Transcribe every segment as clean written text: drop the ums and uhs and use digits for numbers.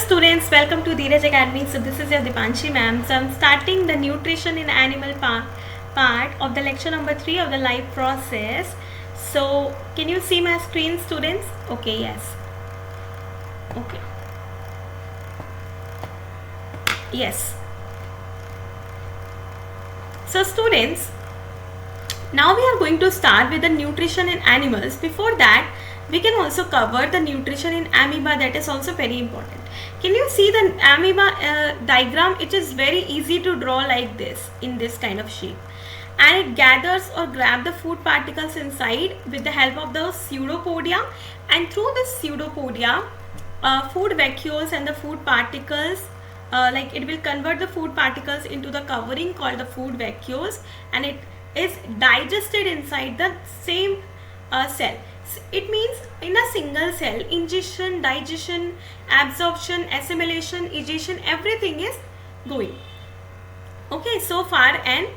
students, welcome to Dheeraj Academy. So this is your Dipanshi ma'am. So I'm starting the nutrition in animal part of the lecture number 3 of the life process. So can you see my screen, students? Okay, yes. Okay. Yes. So students, now we are going to start with the nutrition in animals. Before that, we can also cover the nutrition in amoeba, that is also very important. Can you see the amoeba diagram? It is very easy to draw like this, in this kind of shape. And it gathers or grabs the food particles inside with the help of the pseudopodia, and through the pseudopodia, food vacuoles and the food particles, like it will convert the food particles into the covering called the food vacuoles, and it is digested inside the same cell. It means in a single cell, ingestion, digestion, absorption, assimilation, egestion, everything is going. Okay, so far and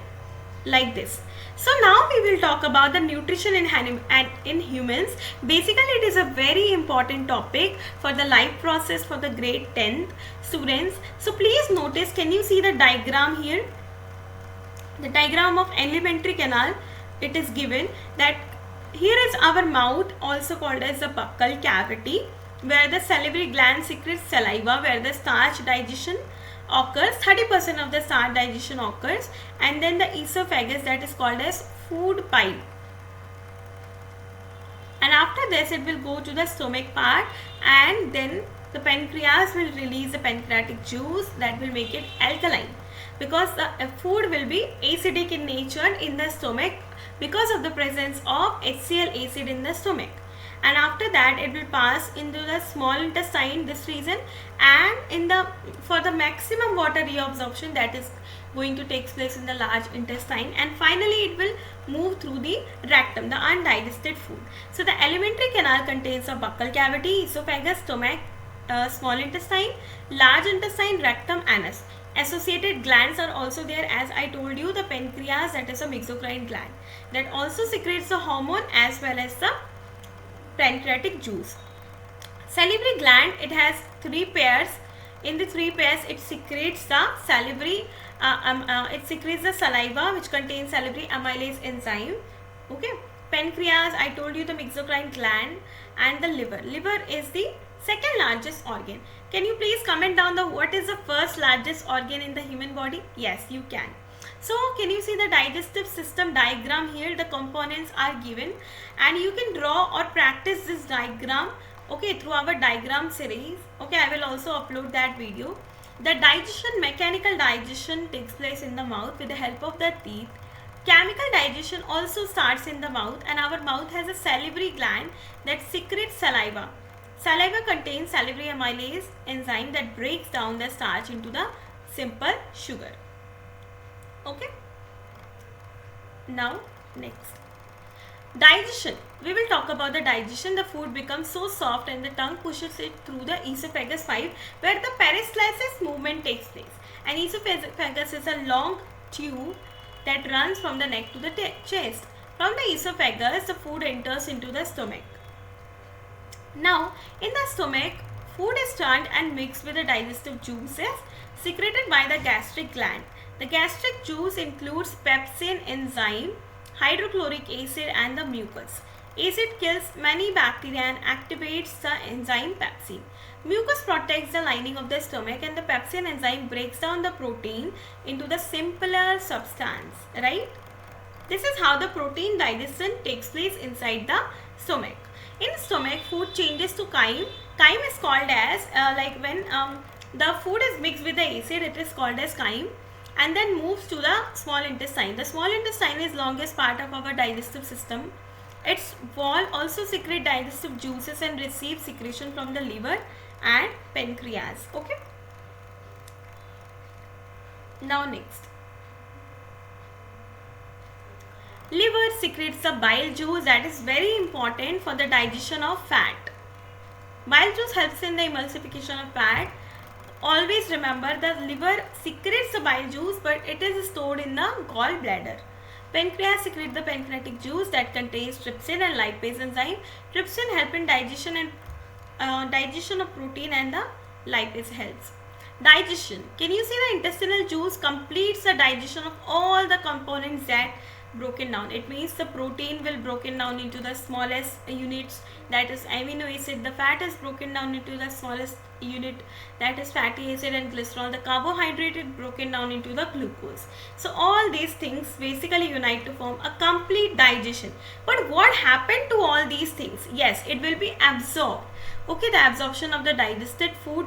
like this. So now we will talk about the nutrition in humans. Basically, it is a very important topic for the life process for the grade 10th students. So please notice, can you see the diagram here? The diagram of alimentary canal, it is given that here is our mouth, also called as the buccal cavity, where the salivary gland secretes saliva, where the starch digestion occurs, 30% of the starch digestion occurs, and then the esophagus, that is called as food pipe. And after this, it will go to the stomach part, and then the pancreas will release the pancreatic juice that will make it alkaline, because the food will be acidic in nature in the stomach because of the presence of HCl acid in the stomach. And after that, it will pass into the small intestine, this region, and for the maximum water reabsorption that is going to take place in the large intestine, and finally it will move through the rectum, the undigested food. So the alimentary canal contains a buccal cavity, esophagus, stomach, small intestine, large intestine, rectum, anus. Associated glands are also there, as I told you, the pancreas, that is a mesocrine gland, that also secretes the hormone as well as the pancreatic juice. Salivary gland, it has 3 pairs. In the 3 pairs, it secretes the salivary, it secretes the saliva which contains salivary amylase enzyme. Okay. Pancreas, I told you, the mesocrine gland, and the liver. Liver is the second largest organ. Can you please comment down what is the first largest organ in the human body? Yes, you can. So can you see the digestive system diagram here? The components are given, and you can draw or practice this diagram, okay, through our diagram series. Okay, I will also upload that video. The digestion, mechanical digestion takes place in the mouth with the help of the teeth. Chemical digestion also starts in the mouth, and our mouth has a salivary gland that secretes saliva. Saliva contains salivary amylase enzyme that breaks down the starch into the simple sugar. Okay. Now next, digestion. We will talk about the digestion. The food becomes so soft and the tongue pushes it through the esophagus pipe, where the peristalsis movement takes place. And esophagus is a long tube that runs from the neck to the chest. From the esophagus, the food enters into the stomach. Now, in the stomach, food is turned and mixed with the digestive juices secreted by the gastric gland. The gastric juice includes pepsin enzyme, hydrochloric acid, and the mucus. Acid kills many bacteria and activates the enzyme pepsin. Mucus protects the lining of the stomach, and the pepsin enzyme breaks down the protein into the simpler substance, right? This is how the protein digestion takes place inside the stomach. In stomach, food changes to chyme. Chyme is called as, like when the food is mixed with the acid, it is called as chyme, and then moves to the small intestine. The small intestine is longest part of our digestive system. Its wall also secretes digestive juices and receives secretion from the liver and pancreas. Okay. Now next, liver secretes the bile juice, that is very important for the digestion of fat. Bile juice helps in the emulsification of fat. Always remember, the liver secretes the bile juice, but it is stored in the gallbladder. Pancreas secretes the pancreatic juice that contains trypsin and lipase enzyme. Trypsin help in digestion of protein and the lipase helps. Digestion. Can you see the intestinal juice completes the digestion of all the components that broken down? It means the protein will broken down into the smallest units, that is amino acid. The fat is broken down into the smallest unit, that is fatty acid and glycerol. The carbohydrate is broken down into the glucose. So all these things basically unite to form a complete digestion. But what happened to all these things? Yes, it will be absorbed. Okay, the absorption of the digested food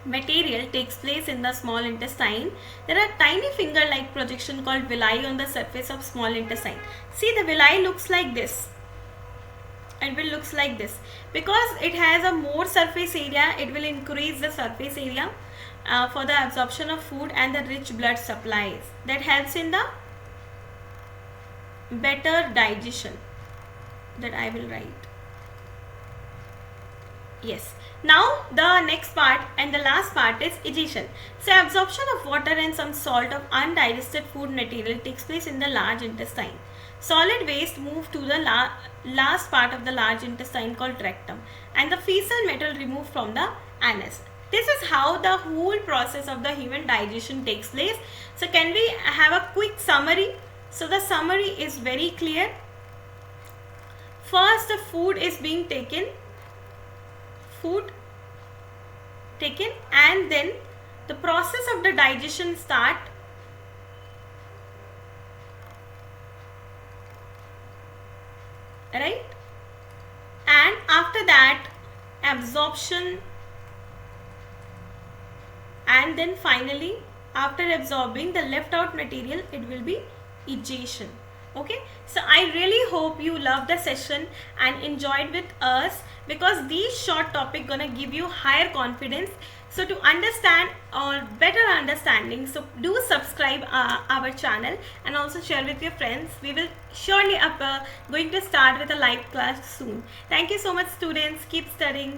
material takes place in the small intestine. There are tiny finger-like projection called villi on the surface of small intestine. See, the villi looks like this. It will looks like this because it has a more surface area. It will increase the surface area for the absorption of food and the rich blood supplies. That helps in the better digestion. That I will write. Yes. Now the next part and the last part is egestion. So absorption of water and some salt of undigested food material takes place in the large intestine. Solid waste move to the last part of the large intestine called rectum, and the fecal matter removed from the anus. This is how the whole process of the human digestion takes place. So can we have a quick summary? So the summary is very clear. First, the food is being taken, and then the process of the digestion start. Right? And after that, absorption, and then finally after absorbing the left out material, it will be egestion. Okay, so I really hope you loved the session and enjoyed with us, because these short topic gonna give you higher confidence. So to understand or better understanding, so do subscribe our channel and also share with your friends. We will surely going to start with a live class soon. Thank you so much, students. Keep studying.